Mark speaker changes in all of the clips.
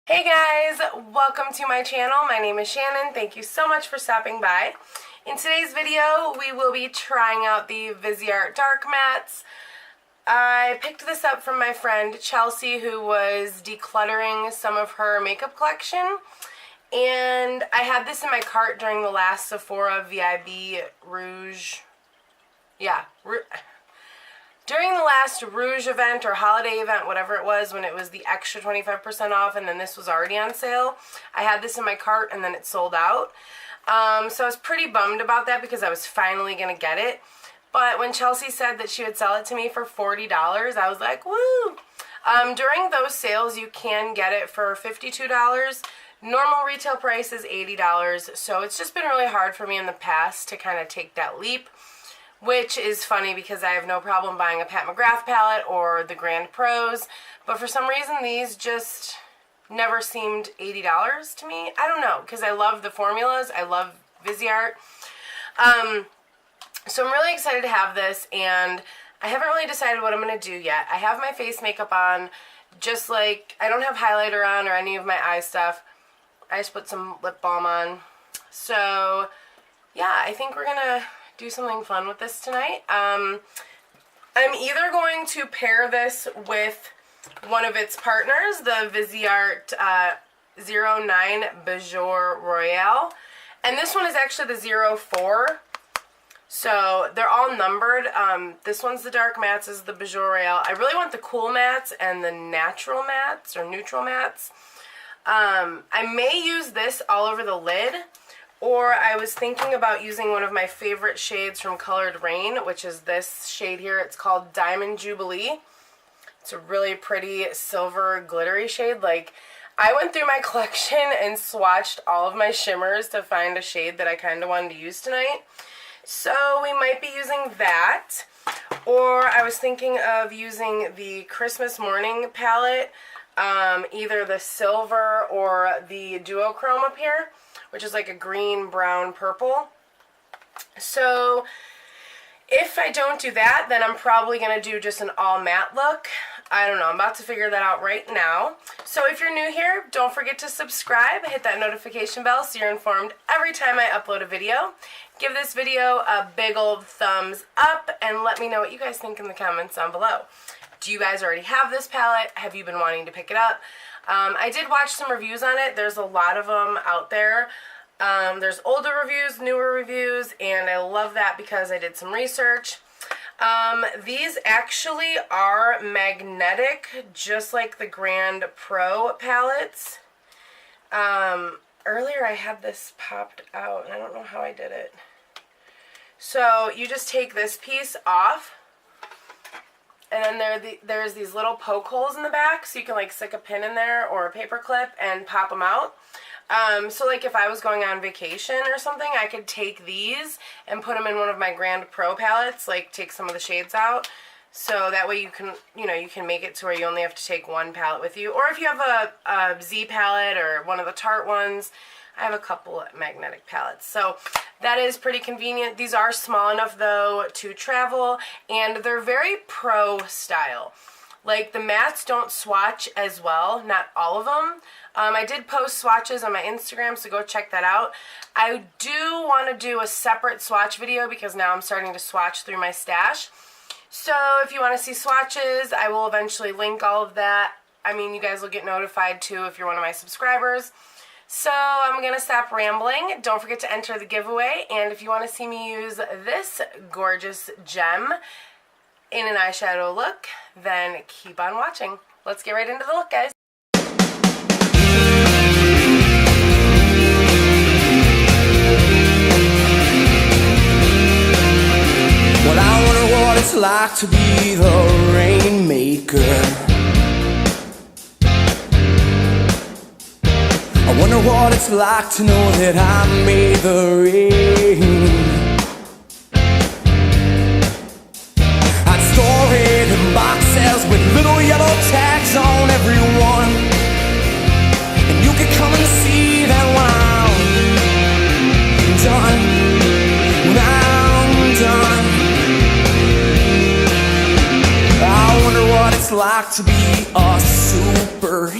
Speaker 1: Hey guys, welcome to my channel. My name is Shannon. Thank you so much for stopping by. In today's video, we will be trying out the Viseart Dark Mattes. I picked this up from my friend Chelsea, who was decluttering some of her makeup collection. And I had this in my cart during the last Sephora VIB Rouge. During the last Rouge event or holiday event, whatever it was, when it was the extra 25% off and then this was already on sale, I had this in my cart and then it sold out. So I was pretty bummed about that because I was finally going to get it. But when Chelsea said that she would sell it to me for $40, I was like, woo! During those sales, you can get it for $52. Normal retail price is $80, so it's just been really hard for me in the past to kind of take that leap. Which is funny because I have no problem buying a Pat McGrath palette or the Grand Pros, but for some reason these just never seemed $80 to me. I don't know, because I love the formulas. I love Viseart. So I'm really excited to have this, and I haven't really decided what I'm going to do yet. I have my face makeup on, just like I don't have highlighter on or any of my eye stuff. I just put some lip balm on. So yeah, I think we're going to do something fun with this tonight. I'm either going to pair this with one of its partners, the Viseart 09 Bejour Royale, and this one is actually the 04. So they're all numbered. This one's the Dark Mattes, this is the Bejour Royale. I really want the Cool Mattes and the Natural Mattes or Neutral Mattes. I may use this all over the lid. Or I was thinking about using one of my favorite shades from Colored Rain, which is this shade here. It's called Diamond Jubilee. It's a really pretty silver glittery shade. Like, I went through my collection and swatched all of my shimmers to find a shade that I kind of wanted to use tonight. So we might be using that. Or I was thinking of using the Christmas Morning palette, either the silver or the duochrome up here, which is like a green, brown, purple. So if I don't do that, then I'm probably going to do just an all matte look. I don't know. I'm about to figure that out right now. So if you're new here, don't forget to subscribe. Hit that notification bell so you're informed every time I upload a video. Give this video a big old thumbs up and let me know what you guys think in the comments down below. Do you guys already have this palette? Have you been wanting to pick it up? I did watch some reviews on it. There's a lot of them out there. There's older reviews, newer reviews, and I love that because I did some research. These actually are magnetic, just like the Grand Pro palettes. Earlier I had this popped out, and I don't know how I did it. So you just take this piece off. And then there's these little poke holes in the back, so you can like stick a pin in there or a paper clip and pop them out. So like if I was going on vacation or something, I could take these and put them in one of my Grand Pro palettes, like take some of the shades out. So that way you can, you can make it to where you only have to take one palette with you. Or if you have a Z palette or one of the Tarte ones, I have a couple of magnetic palettes. So that is pretty convenient. These are small enough though to travel, and they're very pro style. Like the mattes don't swatch as well, not all of them. I did post swatches on my Instagram, so go check that out. I do want to do a separate swatch video because now I'm starting to swatch through my stash. So if you want to see swatches, I will eventually link all of that. I mean, you guys will get notified too if you're one of my subscribers. So I'm going to stop rambling. Don't forget to enter the giveaway. And if you want to see me use this gorgeous gem in an eyeshadow look, then keep on watching. Let's get right into the look, guys.
Speaker 2: Well, I wonder what it's like to be the rainmaker. I wonder what it's like to know that I made the rain. I'd store it in boxes with little yellow tags on every one, and you could come and see that when I'm done, when I'm done. I wonder what it's like to be a superhero.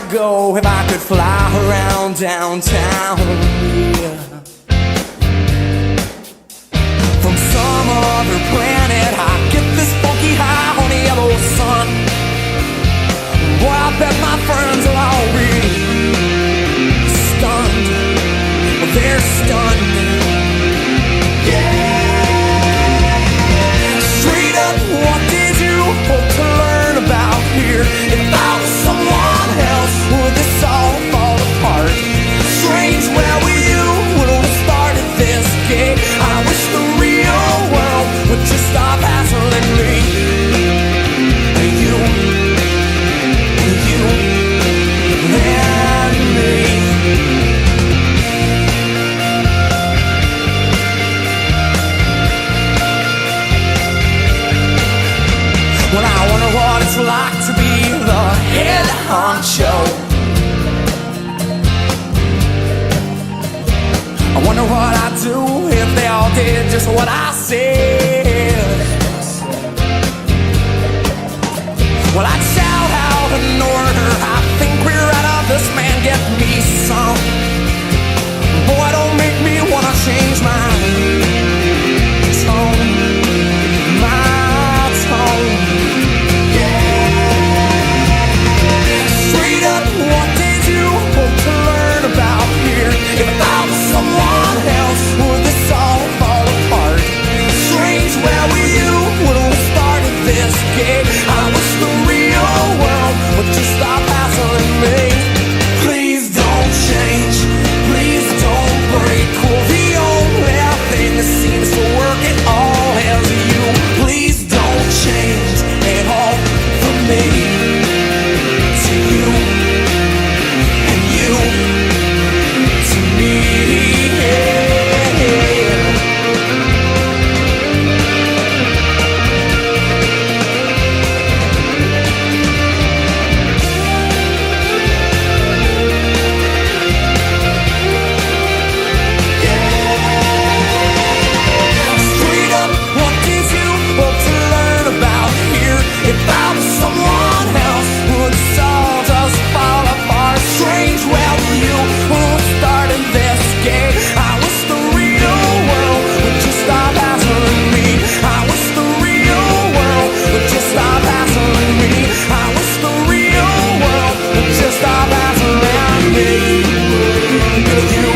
Speaker 2: I'd go if I could fly around downtown, yeah. From some other planet I get this funky high on the yellow sun. Boy, I bet my friends are already stunned. Well, they're stunned, yeah. Straight up, what did you hope to learn about here? If I was someone else, would this all fall apart? Strange, where were you when we started this game? I wish the real world would just stop hassling me. You and me. Well, I wonder what it's like to be the head honcho. I wonder what I'd do if they all did just what I said. Well, I'd shout out an order. I think we're out of this, man, get me some. Boy, don't make me wanna change my tone. My tone, yeah. Straight up, what did you hope to learn about here? If I was someone else, would this all fall apart? Strange, where were you when we started this game? I wish the real world would just stop hassling me. Please don't change, please don't break. Well, the only thing that seems to work at all is you. Please don't change at all for me. To you and you to me, yeah. Straight up, what did you hope to learn about here? If I was someone else, would this all just fall apart? Strange, where were you who started this game? I wish the real world would just stop hassling me. I wish the real world would just stop hassling me. I wish the real world would just stop hassling me. You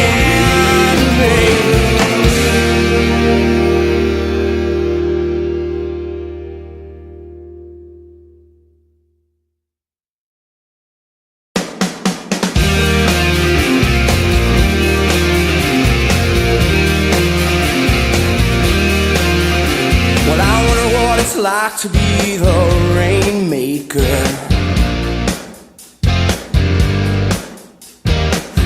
Speaker 2: and me. Well, I wonder what it's like to be the rainmaker.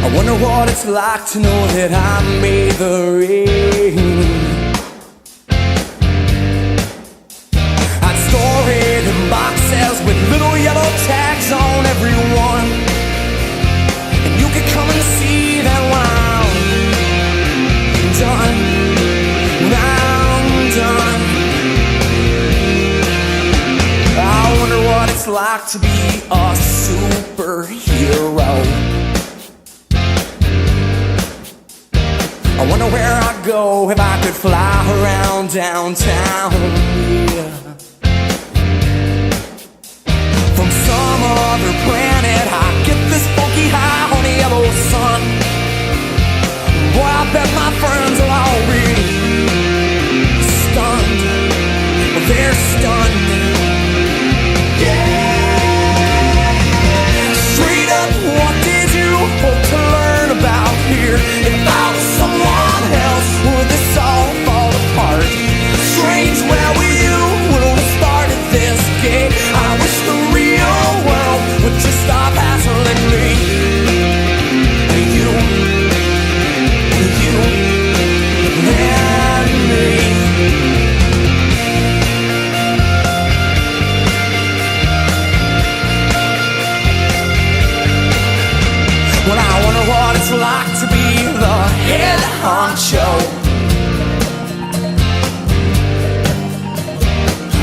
Speaker 2: I wonder what it's like to know that I made the rain. I'd store it in boxes with little yellow tags on every one, and you could come and see that when I'm done, when I'm done. I wonder what it's like to be a superhero. I wonder where I'd go if I could fly around downtown, yeah. From some other planet I get this funky high on the yellow sun. Boy, I bet my friends are already stunned. Well, they're stunned, yeah. Straight up, what did you hope to learn about here? If I was someone else, would this all fall apart? Strange, where were you when we started this game? I wish the real world would just stop hassling me. You and me. Well, I wonder what it's like to be the head honcho.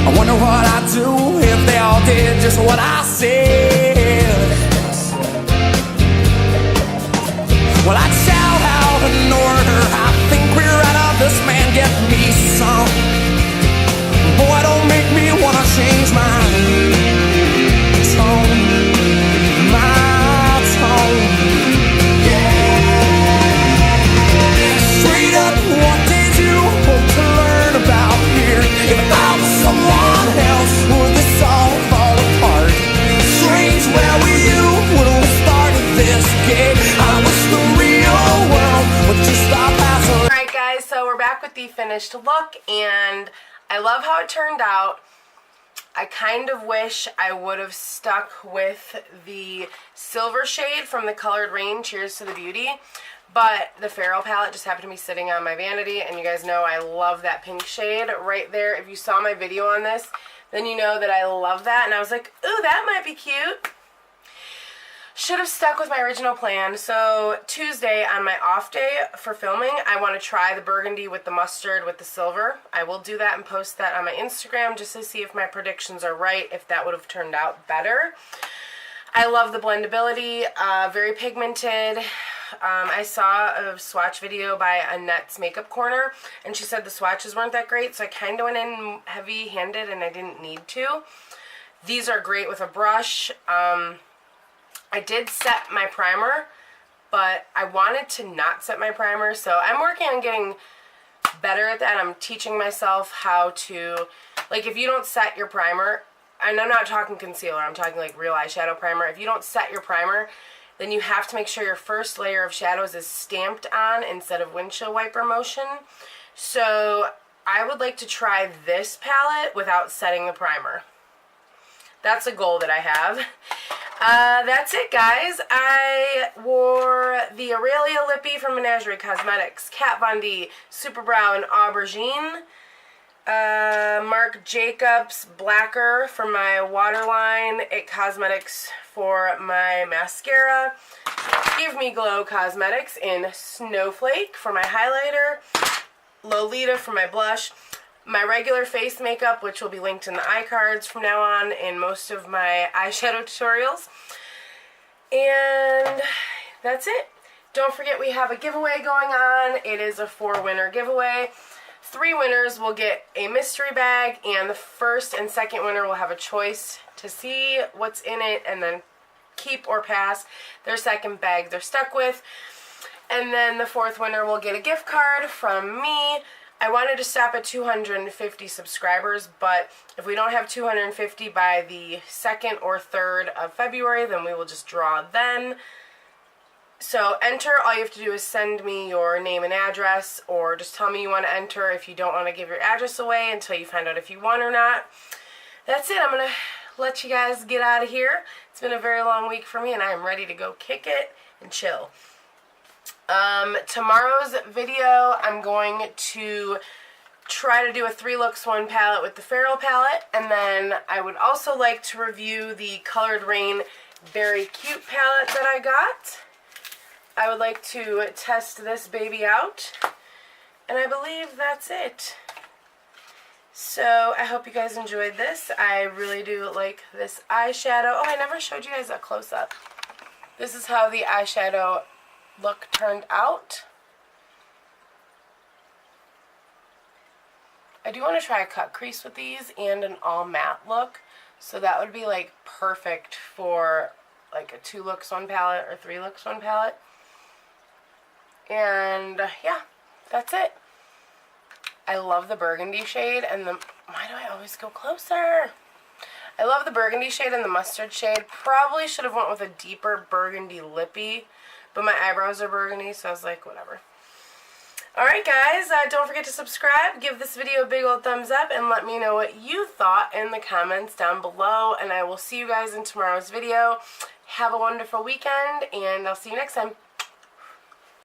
Speaker 2: I wonder what I'd do if they all did just what I said.
Speaker 1: the finished look, and I love how it turned out. I kind of wish I would have stuck with the silver shade from the Colored Rain, Cheers to the Beauty, but the Feral palette just happened to be sitting on my vanity, and you guys know I love that pink shade right there. If you saw my video on this, then you know that I love that, and I was like, ooh, that might be cute. Should have stuck with my original plan. So Tuesday on my off day for filming, I want to try the burgundy with the mustard with the silver. I will do that and post that on my Instagram just to see if my predictions are right, if that would have turned out better. I love the blendability, very pigmented. I saw a swatch video by Annette's Makeup Corner, and she said the swatches weren't that great, so I kind of went in heavy-handed and I didn't need to. These are great with a brush. I did set my primer, but I wanted to not set my primer, so I'm working on getting better at that. I'm teaching myself how to, like, if you don't set your primer, and I'm not talking concealer, I'm talking like real eyeshadow primer. If you don't set your primer, then you have to make sure your first layer of shadows is stamped on instead of windshield wiper motion. So I would like to try this palette without setting the primer. That's a goal that I have. That's it, guys. I wore the Aurelia Lippy from Menagerie Cosmetics, Kat Von D Super Brow in Aubergine, Marc Jacobs Blacker for my waterline, It Cosmetics for my mascara, Give Me Glow Cosmetics in Snowflake for my highlighter, Lolita for my blush, my regular face makeup, which will be linked in the iCards from now on in most of my eyeshadow tutorials. And that's it. Don't forget we have a giveaway going on. It is a 4-winner giveaway. 3 winners will get a mystery bag, and the first and second winner will have a choice to see what's in it and then keep or pass their second bag they're stuck with. And then the 4th winner will get a gift card from me. I wanted to stop at 250 subscribers, but if we don't have 250 by the 2nd or 3rd of February, then we will just draw then. So enter, all you have to do is send me your name and address, or just tell me you want to enter if you don't want to give your address away until you find out if you won or not. That's it. I'm going to let you guys get out of here. It's been a very long week for me, and I am ready to go kick it and chill. Tomorrow's video, I'm going to try to do a 3 looks 1 palette with the Feral palette, and then I would also like to review the Colored Rain Very Cute palette that I got. I would like to test this baby out, and I believe that's it. So I hope you guys enjoyed this. I really do like this eyeshadow. Oh, I never showed you guys a close-up. This is how the eyeshadow look turned out. I do want to try a cut crease with these and an all matte look, so that would be like perfect for like a 2 looks 1 palette or 3 looks 1 palette. And yeah, that's it. I love the burgundy shade and the, why do I always go closer? I love the burgundy shade and the mustard shade. Probably should have went with a deeper burgundy lippy, but my eyebrows are burgundy, so I was like, whatever. Alright guys, don't forget to subscribe, give this video a big old thumbs up, and let me know what you thought in the comments down below, and I will see you guys in tomorrow's video. Have a wonderful weekend, and I'll see you next time.